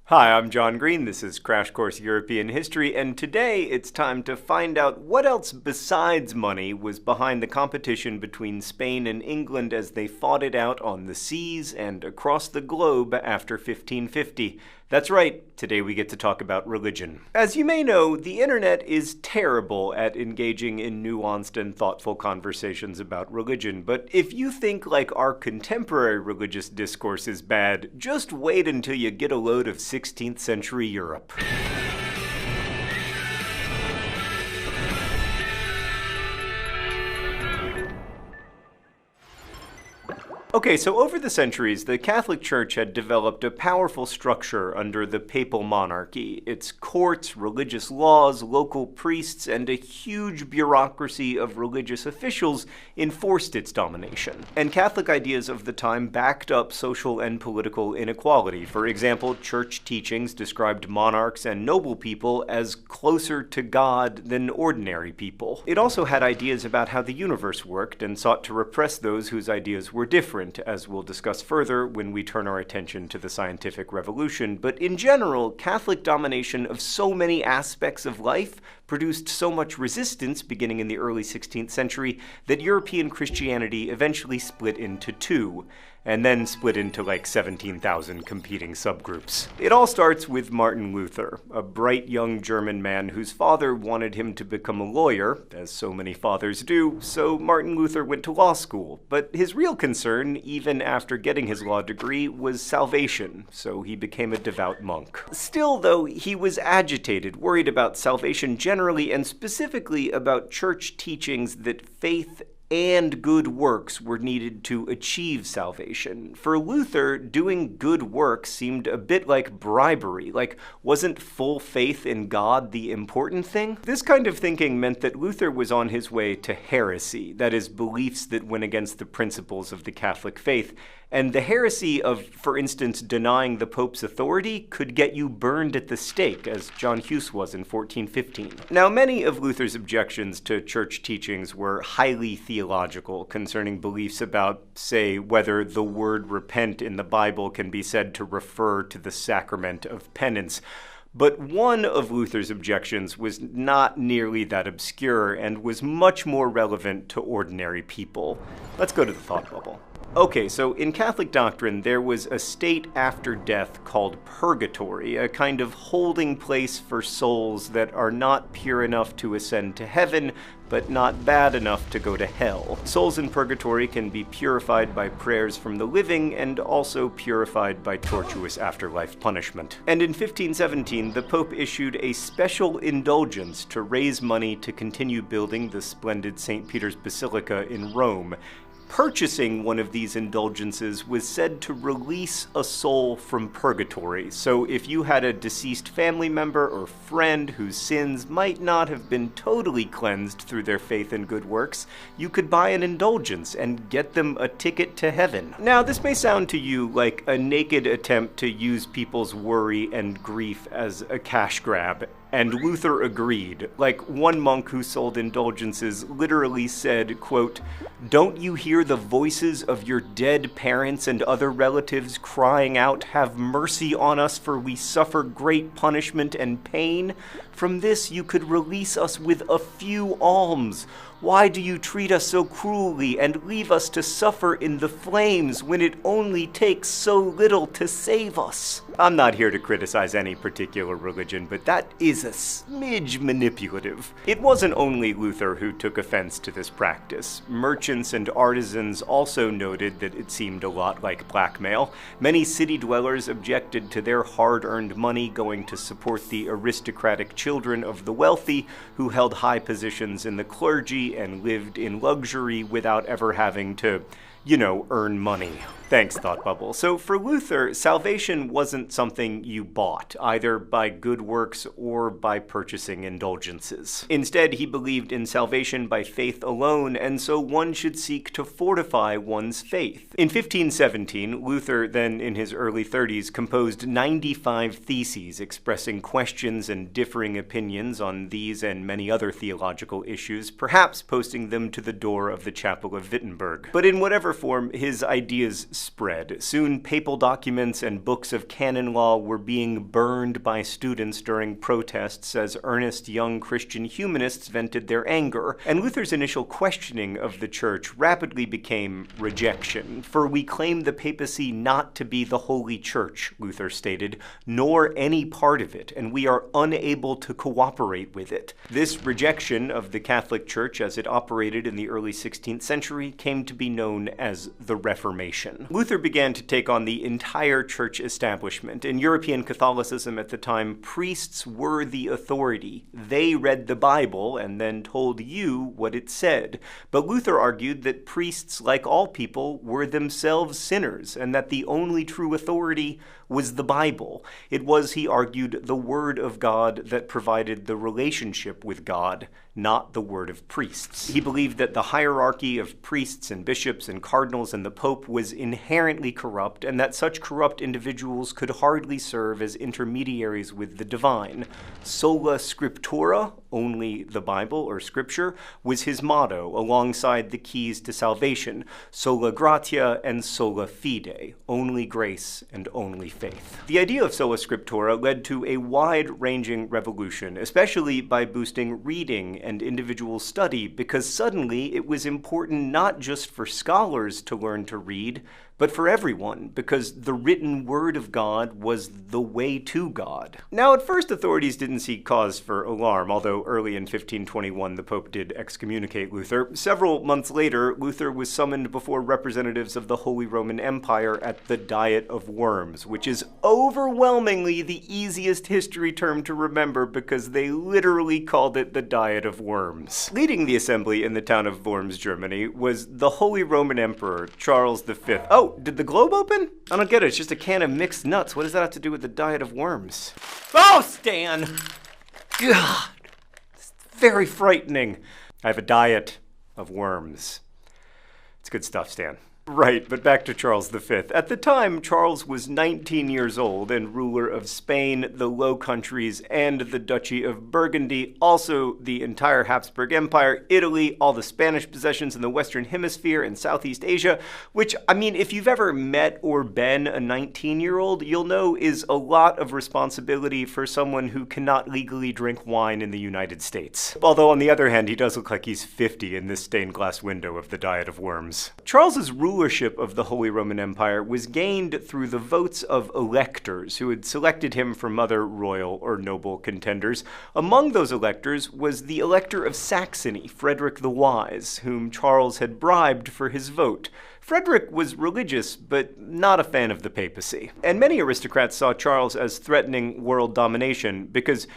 Hi, I'm John Green. This is Crash Course European History, and today it's time to find out what else besides money was behind the competition between Spain and England as they fought it out on the seas and across the globe after 1550. That's right, today we get to talk about religion. As you may know, the internet is terrible at engaging in nuanced and thoughtful conversations about religion, but if you think like our contemporary religious discourse is bad, just wait until you get a load of 16th century Europe. Okay, so over the centuries, the Catholic Church had developed a powerful structure under the papal monarchy. Its courts, religious laws, local priests, and a huge bureaucracy of religious officials enforced its domination. And Catholic ideas of the time backed up social and political inequality. For example, church teachings described monarchs and noble people as closer to God than ordinary people. It also had ideas about how the universe worked and sought to repress those whose ideas were different, as we'll discuss further when we turn our attention to the scientific revolution. But in general, Catholic domination of so many aspects of life produced so much resistance beginning in the early 16th century that European Christianity eventually split into two, and then split into like 17,000 competing subgroups. It all starts with Martin Luther, a bright young German man whose father wanted him to become a lawyer, as so many fathers do, so Martin Luther went to law school. But his real concern, even after getting his law degree, was salvation, so he became a devout monk. Still, though, he was agitated, worried about salvation generally, and specifically about church teachings that faith and good works were needed to achieve salvation. For Luther, doing good works seemed a bit like bribery, like wasn't full faith in God the important thing? This kind of thinking meant that Luther was on his way to heresy, that is, beliefs that went against the principles of the Catholic faith. And the heresy of, for instance, denying the Pope's authority could get you burned at the stake, as John Hus was in 1415. Now, many of Luther's objections to church teachings were highly theological, concerning beliefs about, say, whether the word repent in the Bible can be said to refer to the sacrament of penance. But one of Luther's objections was not nearly that obscure and was much more relevant to ordinary people. Let's go to the thought bubble. Okay, so in Catholic doctrine, there was a state after death called purgatory, a kind of holding place for souls that are not pure enough to ascend to heaven, but not bad enough to go to hell. Souls in purgatory can be purified by prayers from the living and also purified by tortuous afterlife punishment. And in 1517, the Pope issued a special indulgence to raise money to continue building the splendid St. Peter's Basilica in Rome. Purchasing one of these indulgences was said to release a soul from purgatory, so if you had a deceased family member or friend whose sins might not have been totally cleansed through their faith and good works, you could buy an indulgence and get them a ticket to heaven. Now, this may sound to you like a naked attempt to use people's worry and grief as a cash grab, and Luther agreed. Like, one monk who sold indulgences literally said, quote, "Don't you hear the voices of your dead parents and other relatives crying out, 'Have mercy on us, for we suffer great punishment and pain'? From this you could release us with a few alms. Why do you treat us so cruelly and leave us to suffer in the flames when it only takes so little to save us?" I'm not here to criticize any particular religion, but that is a smidge manipulative. It wasn't only Luther who took offense to this practice. Merchants and artisans also noted that it seemed a lot like blackmail. Many city dwellers objected to their hard-earned money going to support the aristocratic children of the wealthy who held high positions in the clergy and lived in luxury without ever having to, earn money. Thanks, Thought Bubble. So for Luther, salvation wasn't something you bought, either by good works or by purchasing indulgences. Instead, he believed in salvation by faith alone, and so one should seek to fortify one's faith. In 1517, Luther, then in his early 30s, composed 95 theses expressing questions and differing opinions on these and many other theological issues, perhaps posting them to the door of the Chapel of Wittenberg. But in whatever reform, his ideas spread. Soon, papal documents and books of canon law were being burned by students during protests as earnest young Christian humanists vented their anger. And Luther's initial questioning of the church rapidly became rejection. "For we claim the papacy not to be the Holy Church," Luther stated, "nor any part of it, and we are unable to cooperate with it." This rejection of the Catholic Church as it operated in the early 16th century came to be known as the Reformation. Luther began to take on the entire church establishment. In European Catholicism at the time, priests were the authority. They read the Bible and then told you what it said. But Luther argued that priests, like all people, were themselves sinners, and that the only true authority was the Bible. It was, he argued, the Word of God that provided the relationship with God, not the word of priests. He believed that the hierarchy of priests and bishops and cardinals and the Pope was inherently corrupt, and that such corrupt individuals could hardly serve as intermediaries with the divine. Sola Scriptura, only the Bible or Scripture, was his motto, alongside the keys to salvation, sola gratia and sola fide, only grace and only faith. The idea of sola scriptura led to a wide-ranging revolution, especially by boosting reading and individual study, because suddenly it was important not just for scholars to learn to read, but for everyone, because the written word of God was the way to God. Now, at first, authorities didn't see cause for alarm, although early in 1521 the Pope did excommunicate Luther. Several months later, Luther was summoned before representatives of the Holy Roman Empire at the Diet of Worms, which is overwhelmingly the easiest history term to remember because they literally called it the Diet of Worms. Leading the assembly in the town of Worms, Germany, was the Holy Roman Emperor, Charles V. Oh, did the globe open? I don't get it. It's just a can of mixed nuts. What does that have to do with the Diet of Worms? Oh, Stan! God, it's very frightening. I have a diet of worms. It's good stuff, Stan. Right, but back to Charles V. At the time, Charles was 19 years old and ruler of Spain, the Low Countries, and the Duchy of Burgundy, also the entire Habsburg Empire, Italy, all the Spanish possessions in the Western Hemisphere and Southeast Asia, which, I mean, if you've ever met or been a 19-year-old, you'll know is a lot of responsibility for someone who cannot legally drink wine in the United States. Although, on the other hand, he does look like he's 50 in this stained glass window of the Diet of Worms. Charles's rulership of the Holy Roman Empire was gained through the votes of electors who had selected him from other royal or noble contenders. Among those electors was the Elector of Saxony, Frederick the Wise, whom Charles had bribed for his vote. Frederick was religious, but not a fan of the papacy. And many aristocrats saw Charles as threatening world domination because,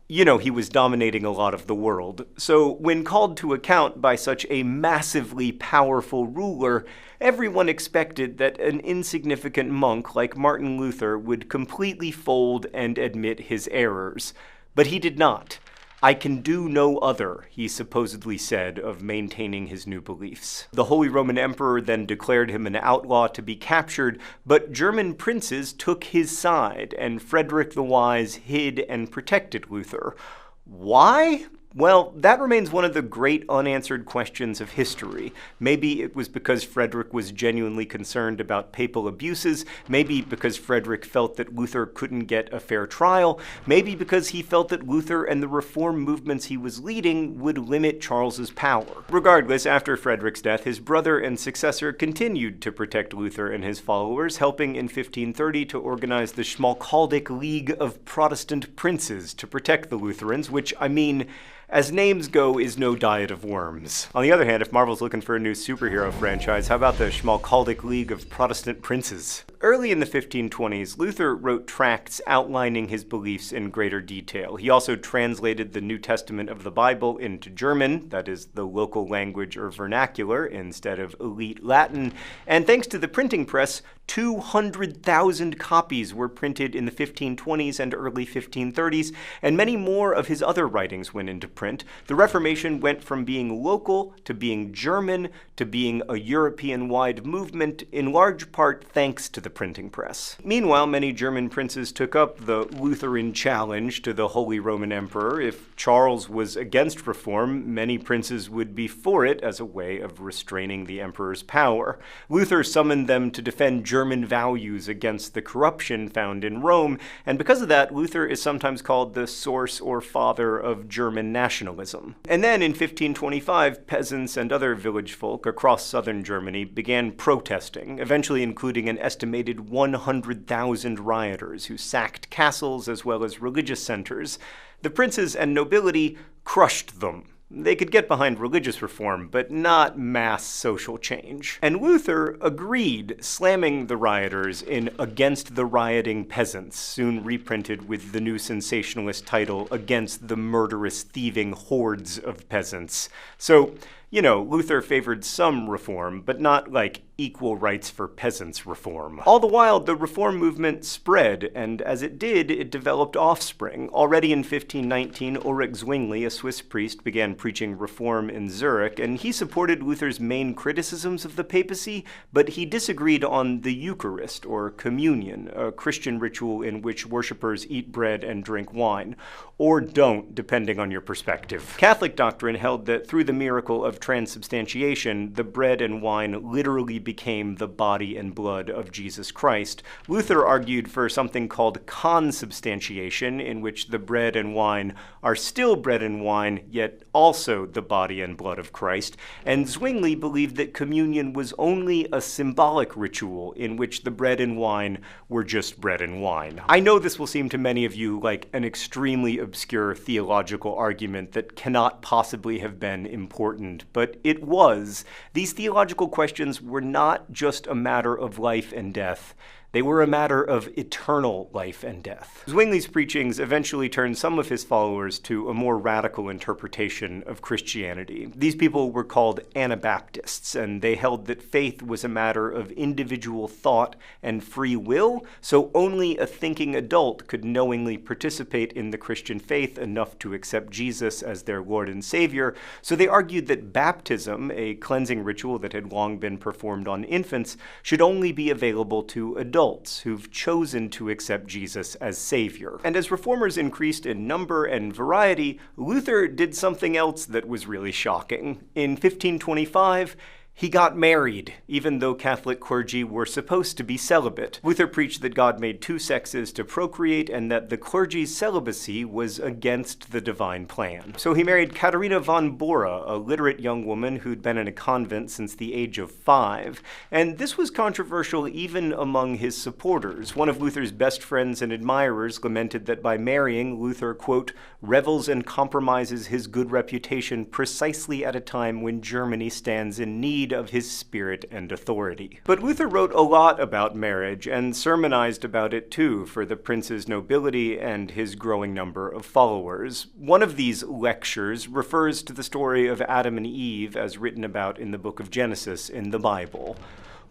you know, he was dominating a lot of the world. So when called to account by such a massively powerful ruler, everyone expected that an insignificant monk like Martin Luther would completely fold and admit his errors. But he did not. "I can do no other," he supposedly said, of maintaining his new beliefs. The Holy Roman Emperor then declared him an outlaw to be captured, but German princes took his side, and Frederick the Wise hid and protected Luther. Why? Well, that remains one of the great unanswered questions of history. Maybe it was because Frederick was genuinely concerned about papal abuses, maybe because Frederick felt that Luther couldn't get a fair trial, maybe because he felt that Luther and the reform movements he was leading would limit Charles's power. Regardless, after Frederick's death, his brother and successor continued to protect Luther and his followers, helping in 1530 to organize the Schmalkaldic League of Protestant Princes to protect the Lutherans, which, I mean, as names go, is no Diet of Worms. On the other hand, if Marvel's looking for a new superhero franchise, how about the Schmalkaldic League of Protestant Princes? Early in the 1520s, Luther wrote tracts outlining his beliefs in greater detail. He also translated the New Testament of the Bible into German, that is, the local language or vernacular, instead of elite Latin. And thanks to the printing press, 200,000 copies were printed in the 1520s and early 1530s, and many more of his other writings went into print. The Reformation went from being local to being German to being a European-wide movement, in large part thanks to the the printing press. Meanwhile, many German princes took up the Lutheran challenge to the Holy Roman Emperor. If Charles was against reform, many princes would be for it as a way of restraining the emperor's power. Luther summoned them to defend German values against the corruption found in Rome, and because of that, Luther is sometimes called the source or father of German nationalism. And then in 1525, peasants and other village folk across southern Germany began protesting, eventually including an estimated 100,000 rioters who sacked castles as well as religious centers. The princes and nobility crushed them. They could get behind religious reform, but not mass social change. And Luther agreed, slamming the rioters in Against the Rioting Peasants, soon reprinted with the new sensationalist title Against the Murderous Thieving Hordes of Peasants. So, you know, Luther favored some reform, but not like equal rights for peasants reform. All the while, the reform movement spread, and as it did, it developed offspring. Already in 1519, Ulrich Zwingli, a Swiss priest, began preaching reform in Zurich, and he supported Luther's main criticisms of the papacy, but he disagreed on the Eucharist, or communion, a Christian ritual in which worshippers eat bread and drink wine, or don't, depending on your perspective. Catholic doctrine held that through the miracle of transubstantiation, the bread and wine literally became the body and blood of Jesus Christ. Luther argued for something called consubstantiation, in which the bread and wine are still bread and wine, yet also the body and blood of Christ. And Zwingli believed that communion was only a symbolic ritual in which the bread and wine were just bread and wine. I know this will seem to many of you like an extremely obscure theological argument that cannot possibly have been important, but it was. These theological questions were not just a matter of life and death. They were a matter of eternal life and death. Zwingli's preachings eventually turned some of his followers to a more radical interpretation of Christianity. These people were called Anabaptists, and they held that faith was a matter of individual thought and free will, so only a thinking adult could knowingly participate in the Christian faith enough to accept Jesus as their Lord and Savior. So they argued that baptism, a cleansing ritual that had long been performed on infants, should only be available to adults who've chosen to accept Jesus as Savior. And as reformers increased in number and variety, Luther did something else that was really shocking. In 1525, he got married, even though Catholic clergy were supposed to be celibate. Luther preached that God made two sexes to procreate and that the clergy's celibacy was against the divine plan. So he married Katharina von Bora, a literate young woman who'd been in a convent since the age of 5. And this was controversial even among his supporters. One of Luther's best friends and admirers lamented that by marrying, Luther, quote, revels and compromises his good reputation precisely at a time when Germany stands in need of his spirit and authority. But Luther wrote a lot about marriage and sermonized about it too for the prince's nobility and his growing number of followers. One of these lectures refers to the story of Adam and Eve as written about in the book of Genesis in the Bible.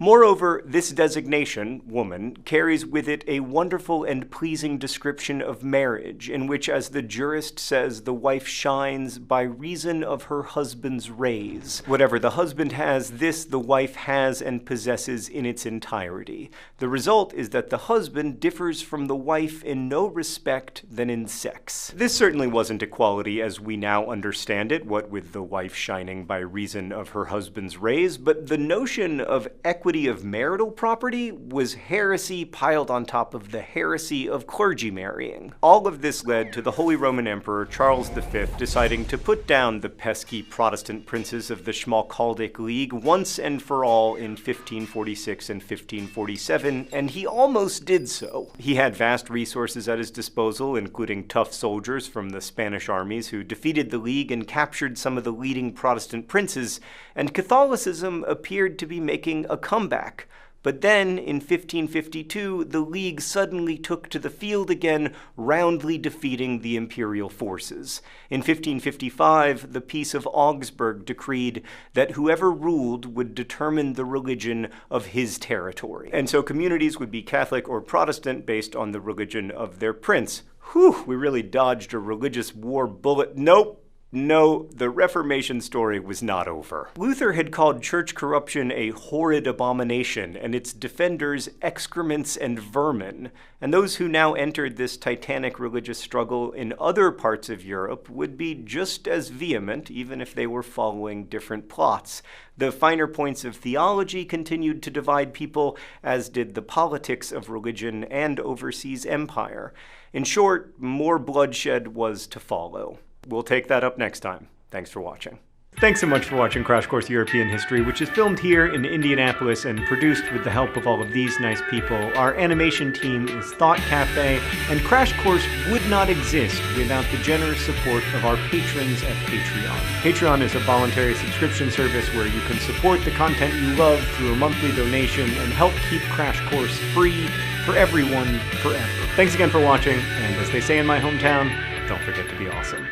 Moreover, this designation, woman, carries with it a wonderful and pleasing description of marriage, in which, as the jurist says, the wife shines by reason of her husband's rays. Whatever the husband has, this the wife has and possesses in its entirety. The result is that the husband differs from the wife in no respect than in sex. This certainly wasn't equality as we now understand it, what with the wife shining by reason of her husband's rays, but the notion of equity of marital property was heresy piled on top of the heresy of clergy marrying. All of this led to the Holy Roman Emperor Charles V deciding to put down the pesky Protestant princes of the Schmalkaldic League once and for all in 1546 and 1547, and he almost did so. He had vast resources at his disposal, including tough soldiers from the Spanish armies who defeated the League and captured some of the leading Protestant princes, and Catholicism appeared to be making a comeback. But then, in 1552, the League suddenly took to the field again, roundly defeating the imperial forces. In 1555, the Peace of Augsburg decreed that whoever ruled would determine the religion of his territory. And so communities would be Catholic or Protestant based on the religion of their prince. Whew, we really dodged a religious war bullet. Nope. No, the Reformation story was not over. Luther had called church corruption a horrid abomination, and its defenders excrements and vermin. And those who now entered this titanic religious struggle in other parts of Europe would be just as vehement, even if they were following different plots. The finer points of theology continued to divide people, as did the politics of religion and overseas empire. In short, more bloodshed was to follow. We'll take that up next time. Thanks for watching. Thanks so much for watching Crash Course European History, which is filmed here in Indianapolis and produced with the help of all of these nice people. Our animation team is Thought Cafe, and Crash Course would not exist without the generous support of our patrons at Patreon. Patreon is a voluntary subscription service where you can support the content you love through a monthly donation and help keep Crash Course free for everyone forever. Thanks again for watching, and as they say in my hometown, don't forget to be awesome.